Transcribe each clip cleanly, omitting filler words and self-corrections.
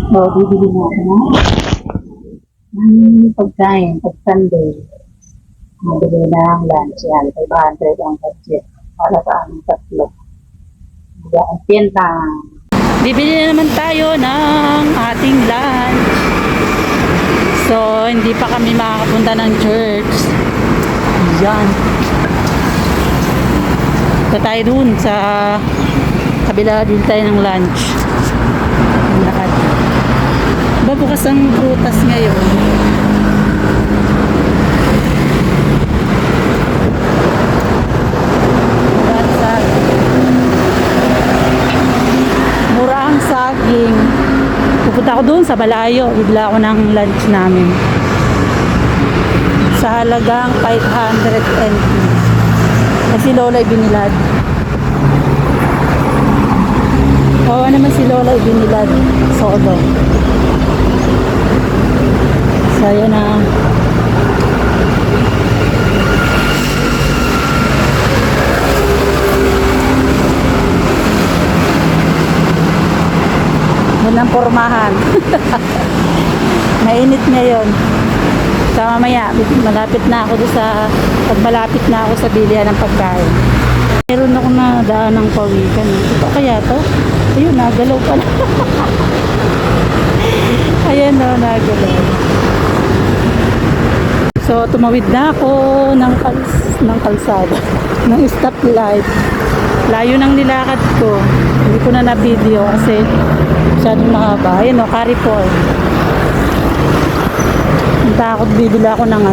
So, bibili na ako ng pagkain, pag Sunday. Mabili na ang lunch yan. 500 ang budget. Para sa aming tatlo. Hindi ang pinta. Bibili na naman tayo ng ating lunch. So, hindi pa kami makakapunta ng church. Yan. Punta tayo dun sa kabila din tayo ng lunch. Lahat. Bukas ang prutas ngayon. Mura ang saging. Pupunta ako doon sa Balayo. Bigla ako ng lunch namin. Sa halagang 500 NT. Kasi Lola ibinilad. Oo naman si Lola ibinilad. Sodo. So yan na. Walang pormahan. Mainit ngayon. So mamaya, malapit na ako doon sa, pag malapit na ako sa bilihan ng pagkain. Meron ako na daan ng pawikan. Ito kaya to? Ayun, nagalaw pala. Ayan o, nagalaw. So, tumawid na ako ng kalsada. Ng stoplight. Layo ng nilakad ko. Hindi ko na na-video kasi masyadong mahaba. Ayan o, Carrefour. Ang takot, bibila ako ng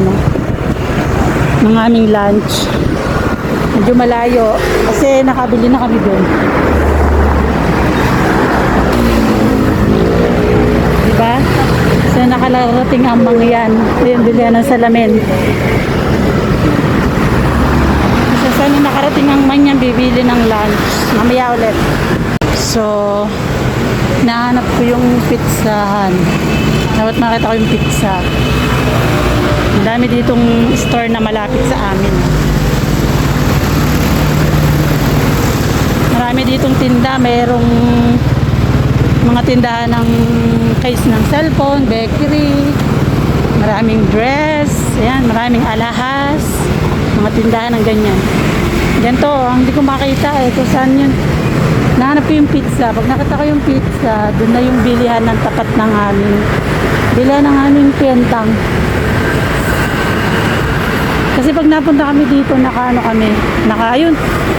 ng aming lunch. Medyo malayo kasi nakabili na kami doon. Diba? So nakalarating ang mga yan. Yung bilihan ng salamin. So saan nakarating ang manyang bibili ng lunch. Mamaya ulit. So nahanap ko yung pizzahan. Dapat makita ko yung pizza. Ang dami ditong store na malapit sa amin. Marami ditong tinda. Mayroong mga tindahan ng case ng cellphone, bakery, maraming dress, ayan, maraming alahas, mga tindahan ng ganyan. Ganito, hindi ko makita kung saan yun. Nahanap ko yung pizza. Pag nakita ko yung pizza, doon na yung bilihan ng tapat ng aming bilihan ng aming pentang. Kasi pag napunta kami dito, kami, yun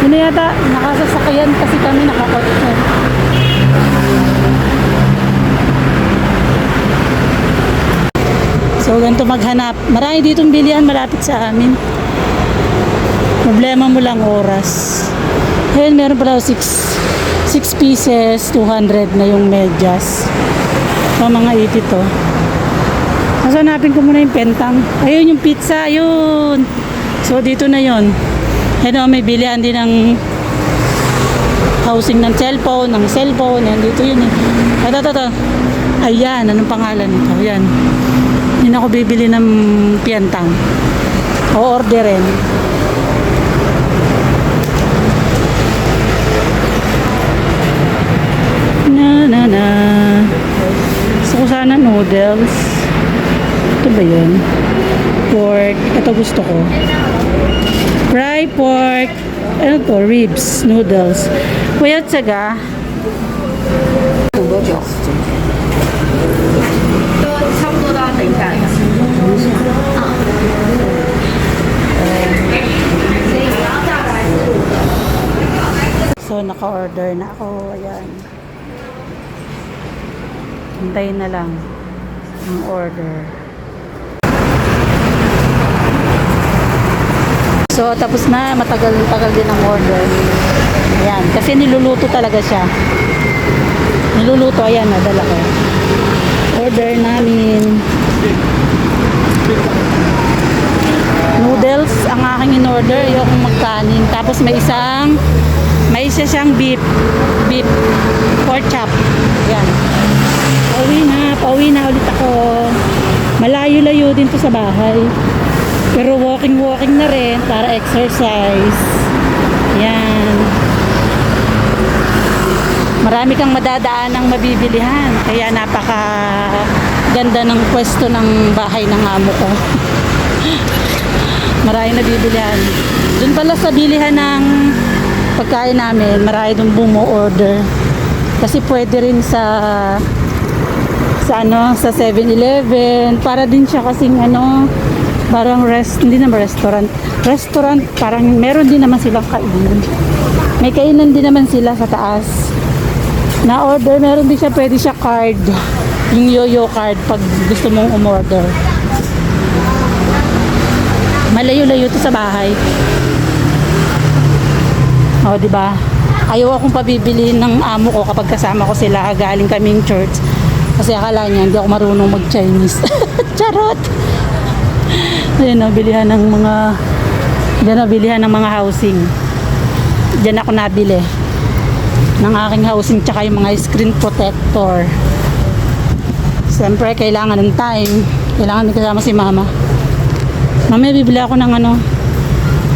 na yata, nakasasakyan kasi kami, nakakotse. So, ganito maghanap. Marami ditong bilihan malapit sa amin. Problema mo lang oras. Ayun, meron pala 6 pieces, 200 na yung medyas. So, mga 80 to. So, hanapin ko muna yung pentang. Ayun, yung pizza, ayun. So, dito na yun. Ayun, may bilihan din ng housing ng cellphone, yan, dito yun eh. Ito. Ayan, anong pangalan nito? Ayan. Hindi na ako bibili ng piantang. O orderin. Na. Gusto ko sana noodles. Ito ba yun? Pork. Ito gusto ko. Fry pork. Ano to? Ribs. Noodles. Kuya, tsaga. So, naka-order na ako. Ayan. Hintayin na lang ang order. So, tapos na. Matagal din ang order. Ayan. Kasi niluluto talaga siya. Niluluto. Ayan, nadala ko. Order namin. Noodles ang aking in-order. Yung magkanin. Tapos may isa siyang beef pork chop. Ayan. Pauwi na ulit ako. Malayo-layo din to sa bahay. Pero walking na rin para exercise. Yan. Marami kang madadaan ng mabibilihan. Kaya napaka ganda ng pwesto ng bahay ng amo ko. Maraming nabibilihan. Doon pala sa bilihan ng pagkain namin, marami doon bumo-order. Kasi pwede rin sa 7-Eleven. Para din siya kasing parang hindi naman restaurant. Restaurant, parang meron din naman silang kainan. May kainan din naman sila sa taas. Na-order, meron din siya, pwede siya card. Yung yo-yo card pag gusto mong umorder. Malayo-layo to sa bahay. O, di ba? Ayaw akong pabibilihin ng amo ko kapag kasama ko sila galing kaming church. Kasi akala niya hindi ako marunong mag-Chinese. Charot! Ayan, nabilihan ng mga housing. Diyan ako nabili ng aking housing tsaka yung mga screen protector. Siyempre, kailangan ng time. Kailangan din kasama si mama. Mamaya bibili ako ng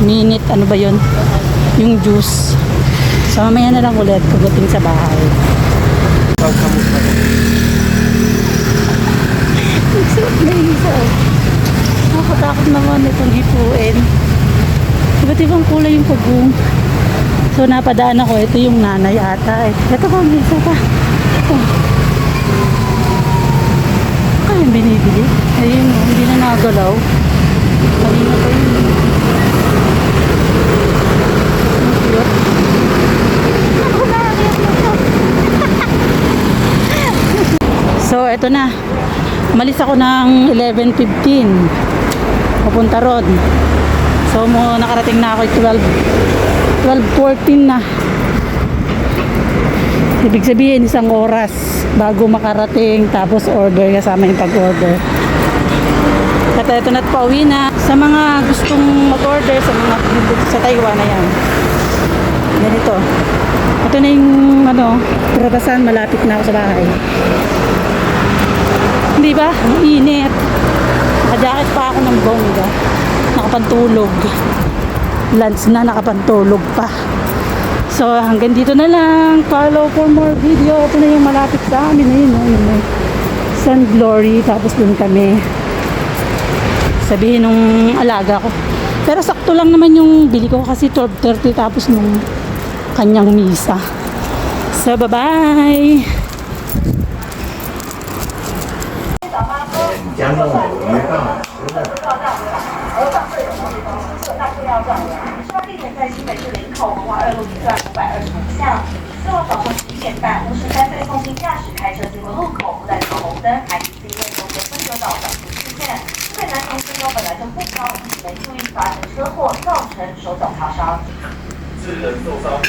minute, ano ba yun? Yung juice. So mamaya na lang ulit pagdating sa bahay. Except na isa. Nakatakot naman itong hipuin. Iba't ibang kulay yung pagong. So napadaan ako. Ito yung nanay ata. Ito pa, isa pa. Ito. Kaya yung binibili. Ayun, hindi na nagalaw. Kanina pa yun. So, eto na. Umalis ako ng 11:15. Pupunta ron. So, nakarating na ako 12:14 na. Ibig sabihin, 1 oras bago makarating. Tapos order, kasama yung pag-order. At eto na't pauwi na. Sa mga gustong mag-order, sa Taiwan na yan. Ganito. Ito na yung Pratasan, malapit na ako sa bahay. Hindi ba? Ang init. Naka-jacket pa ako ng bongga. Nakapantulog. Lunch na, nakapantulog pa. So, hanggang dito na lang. Follow for more video. Ito na yung malapit sa amin. Ayun, yung Sun Glory. Tapos dun kami. Sabihin nung alaga ko. Pero sakto lang naman yung bili ko kasi 12:30 tapos nung kanyang misa. So, bye-bye! 江东没办法，地点在新北市林口文化2路一段520号向。希望早上11点半，同时单对奉行驾驶开车进入路口，不带闯红灯，还是因为中间分隔岛短途事件，因为南同身高本来就不高，请注意发生车祸造成手脚擦伤。致人受伤。